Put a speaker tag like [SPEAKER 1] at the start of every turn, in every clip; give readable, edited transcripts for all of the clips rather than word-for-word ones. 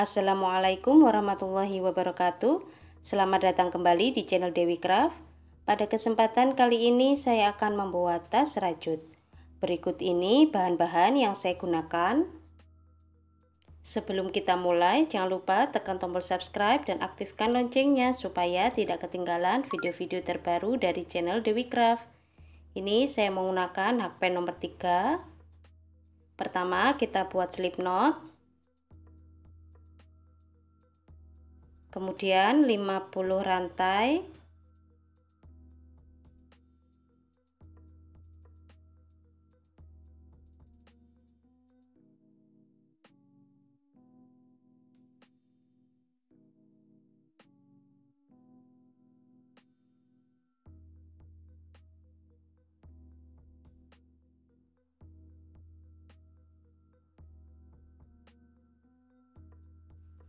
[SPEAKER 1] Assalamualaikum warahmatullahi wabarakatuh. Selamat datang kembali di channel Dewi Craft. Pada kesempatan kali ini saya akan membuat tas rajut. Berikut ini bahan-bahan yang saya gunakan. Sebelum kita mulai, jangan lupa tekan tombol subscribe dan aktifkan loncengnya supaya tidak ketinggalan video-video terbaru dari channel Dewi Craft. Ini saya menggunakan hakpen nomor 3. Pertama, kita buat slip knot. Kemudian 50 rantai.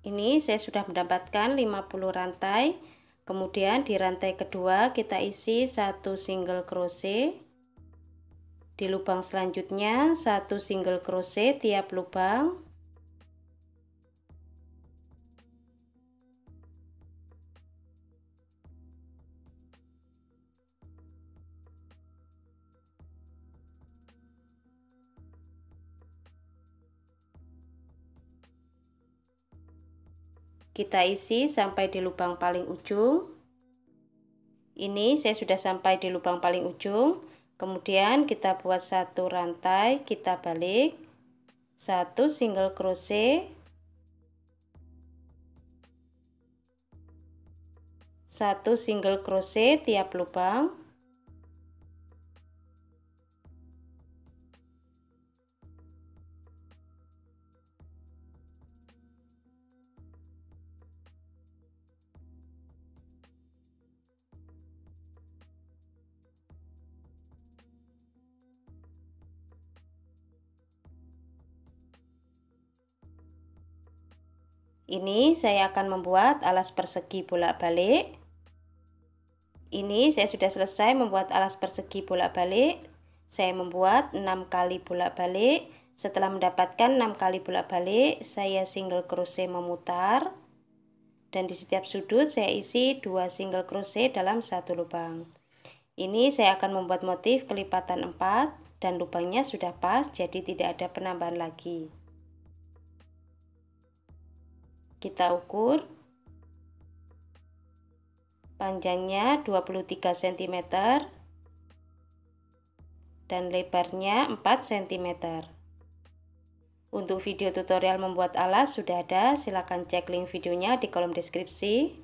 [SPEAKER 1] Ini saya sudah mendapatkan 50 rantai. Kemudian di rantai kedua kita isi 1 single crochet. Di lubang selanjutnya 1 single crochet tiap lubang. Kita isi sampai di lubang paling ujung. Ini saya sudah sampai di lubang paling ujung. Kemudian kita buat 1 rantai, kita balik, 1 single crochet, 1 single crochet tiap lubang. Ini saya akan membuat alas persegi bolak-balik. Ini saya sudah selesai membuat alas persegi bolak-balik. Saya membuat 6 kali bolak-balik. Setelah mendapatkan 6 kali bolak-balik, saya single crochet memutar. Dan di setiap sudut saya isi 2 single crochet dalam satu lubang. Ini saya akan membuat motif kelipatan 4 dan lubangnya sudah pas, jadi tidak ada penambahan lagi. Kita ukur panjangnya 23 cm dan lebarnya 4 cm. Untuk video tutorial membuat alas sudah ada, silahkan cek link videonya di kolom deskripsi.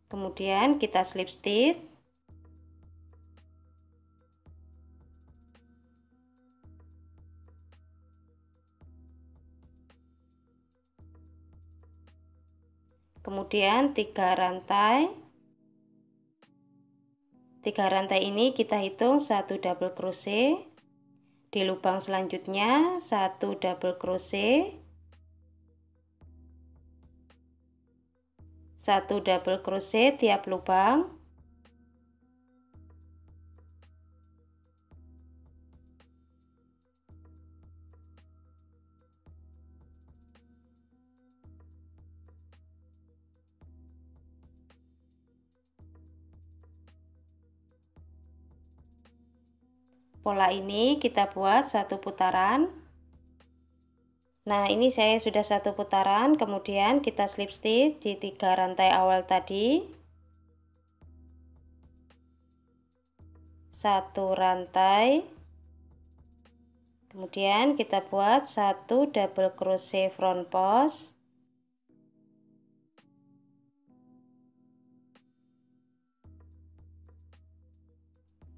[SPEAKER 1] Kemudian kita slip stitch. Kemudian 3 rantai. 3 rantai ini kita hitung 1 double crochet. Di lubang selanjutnya 1 double crochet. 1 double crochet tiap lubang. Pola ini kita buat 1 putaran. Nah, ini saya sudah 1 putaran, kemudian kita slip stitch di 3 rantai awal tadi. 1 rantai. Kemudian kita buat 1 double crochet front post.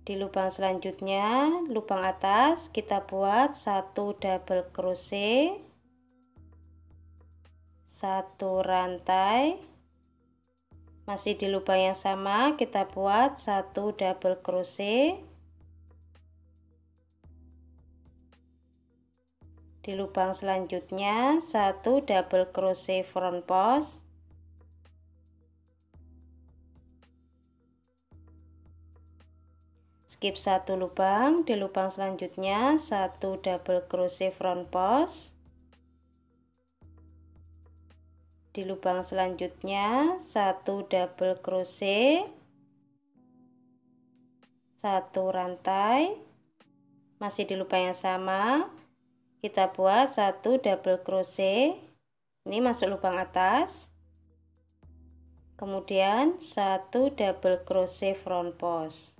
[SPEAKER 1] Di lubang selanjutnya, lubang atas, kita buat 1 double crochet, 1 rantai. Masih di lubang yang sama, kita buat 1 double crochet. Di lubang selanjutnya, 1 double crochet front post. skip satu lubang, di lubang selanjutnya 1 double crochet front post, di lubang selanjutnya 1 double crochet, 1 rantai, masih di lubang yang sama kita buat 1 double crochet, ini masuk lubang atas, kemudian 1 double crochet front post.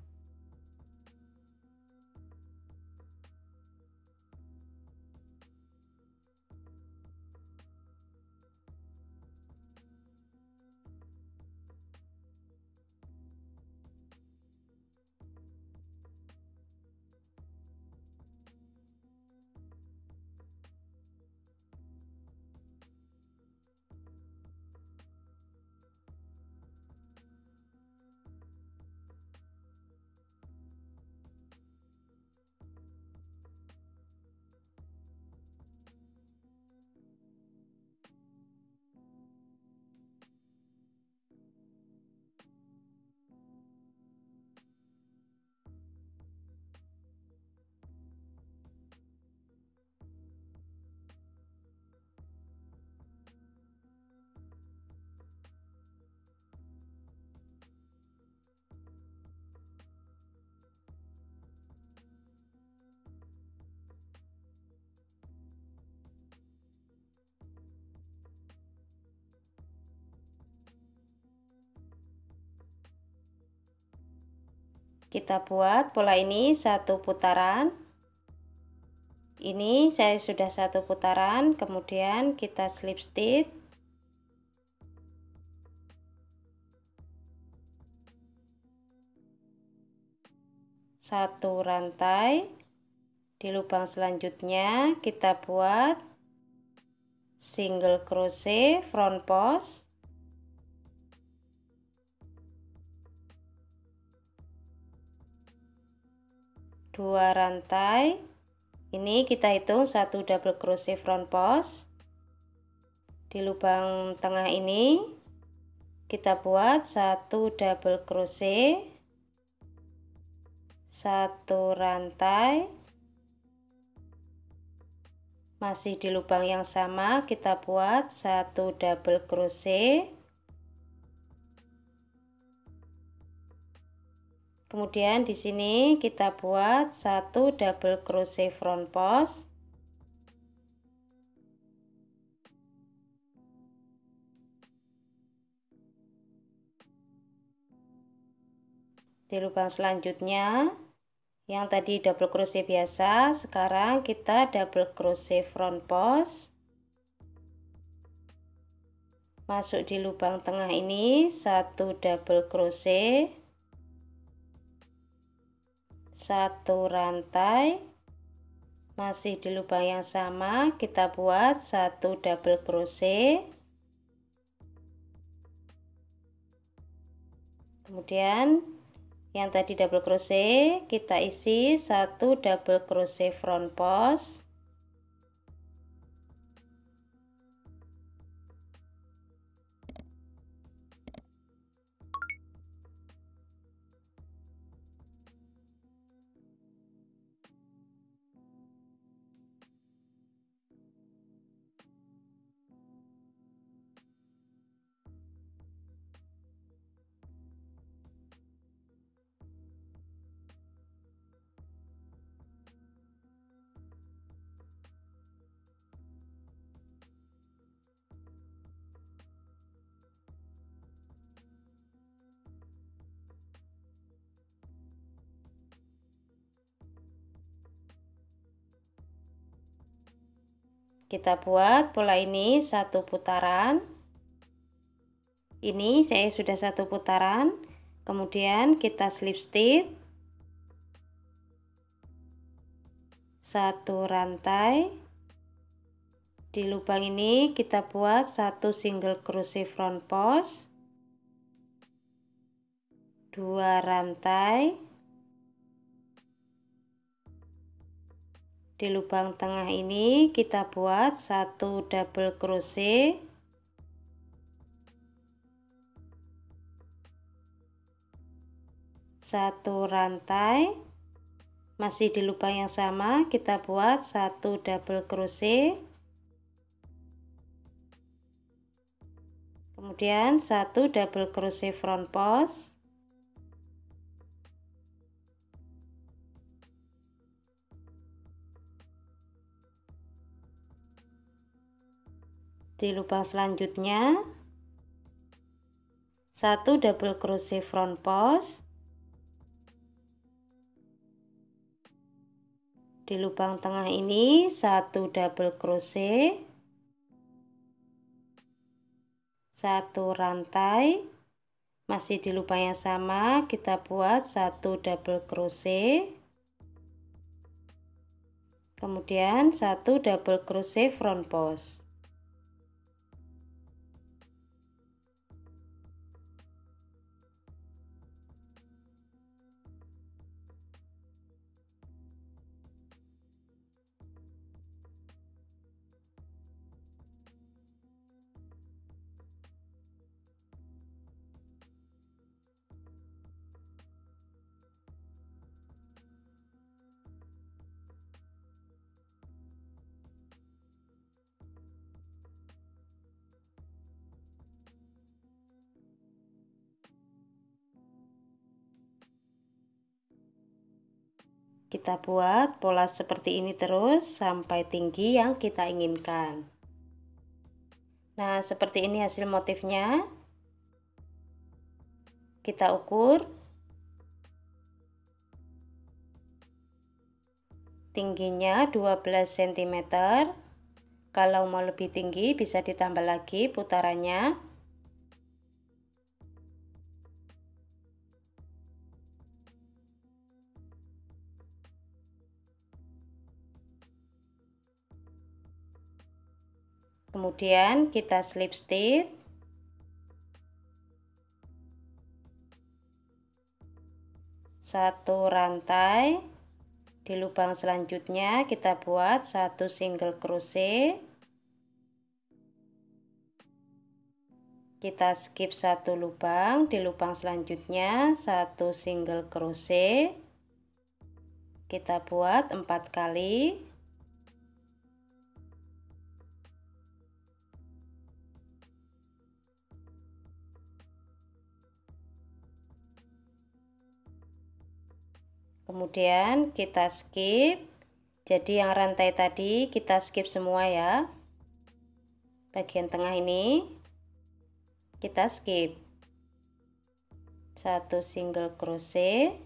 [SPEAKER 1] Kita buat pola ini 1 putaran. Ini saya sudah 1 putaran, kemudian kita slip stitch. Satu rantai, di lubang selanjutnya kita buat single crochet front post, 2 rantai, ini kita hitung 1 double crochet front post, di lubang tengah ini kita buat 1 double crochet, 1 rantai, masih di lubang yang sama kita buat 1 double crochet, kemudian di sini kita buat 1 double crochet front post, di lubang selanjutnya yang tadi double crochet biasa, sekarang kita double crochet front post, masuk di lubang tengah ini 1 double crochet, 1 rantai, masih di lubang yang sama kita buat 1 double crochet, kemudian yang tadi double crochet kita isi 1 double crochet front post, kita buat pola ini 1 putaran. Ini saya sudah 1 putaran, kemudian kita slip stitch, 1 rantai, di lubang ini kita buat 1 single crochet front post, 2 rantai, di lubang tengah ini kita buat 1 double crochet, 1 rantai, Masih di lubang yang sama kita buat 1 double crochet, kemudian 1 double crochet front post, di lubang selanjutnya 1 double crochet front post, di lubang tengah ini 1 double crochet, 1 rantai, masih di lubang yang sama kita buat 1 double crochet, kemudian 1 double crochet front post. Kita buat pola seperti ini terus sampai tinggi yang kita inginkan. Nah, seperti ini hasil motifnya. Kita ukur. Tingginya 12 cm. Kalau mau lebih tinggi bisa ditambah lagi putarannya. Kemudian kita slip stitch. Satu rantai. Di lubang selanjutnya kita buat 1 single crochet. Kita skip 1 lubang, di lubang selanjutnya 1 single crochet. Kita buat 4 kali. Kemudian kita skip. Jadi yang rantai tadi kita skip semua ya. Bagian tengah ini kita skip. 1 single crochet.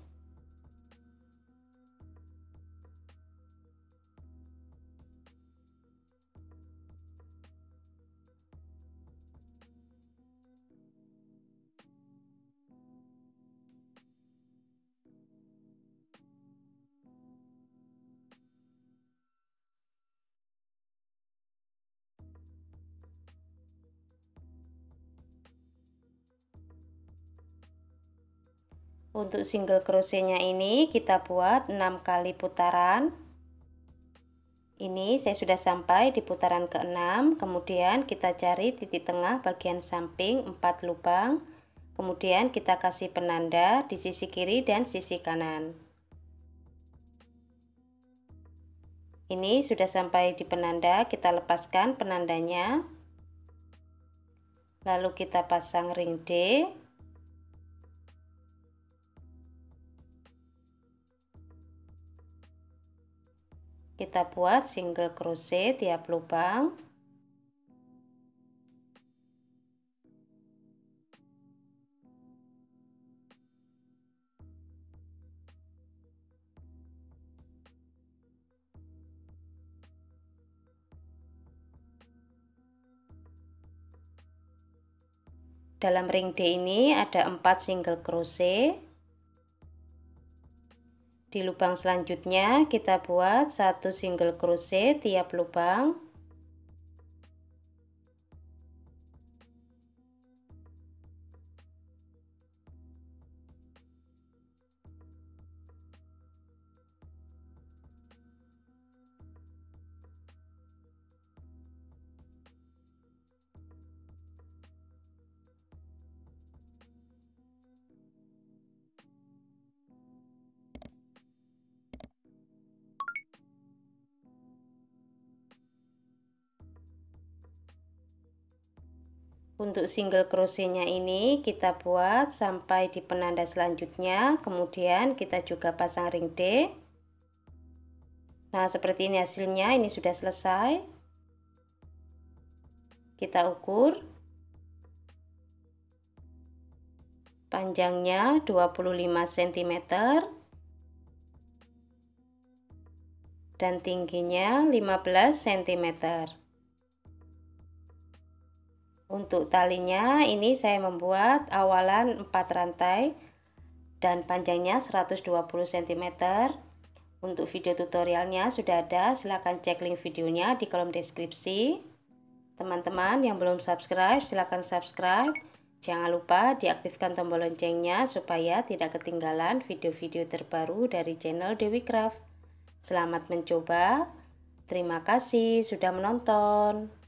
[SPEAKER 1] Untuk single crochetnya ini kita buat 6 kali putaran. Ini saya sudah sampai di putaran ke-6. Kemudian kita cari titik tengah bagian samping 4 lubang. Kemudian kita kasih penanda di sisi kiri dan sisi kanan. Ini sudah sampai di penanda, kita lepaskan penandanya. Lalu kita pasang ring D. Kita buat single crochet tiap lubang. Dalam ring D ini ada 4 single crochet. Di lubang selanjutnya kita buat 1 single crochet tiap lubang. Untuk single crochetnya ini kita buat sampai di penanda selanjutnya, kemudian kita juga pasang ring D. Nah, seperti ini hasilnya, ini sudah selesai. Kita ukur. Panjangnya 25 cm dan tingginya 15 cm. Untuk talinya ini saya membuat awalan 4 rantai dan panjangnya 120 cm. Untuk video tutorialnya sudah ada, silahkan cek link videonya di kolom deskripsi. Teman-teman yang belum subscribe silahkan subscribe. Jangan lupa diaktifkan tombol loncengnya supaya tidak ketinggalan video-video terbaru dari channel Dewi Craft. Selamat mencoba. Terima kasih sudah menonton.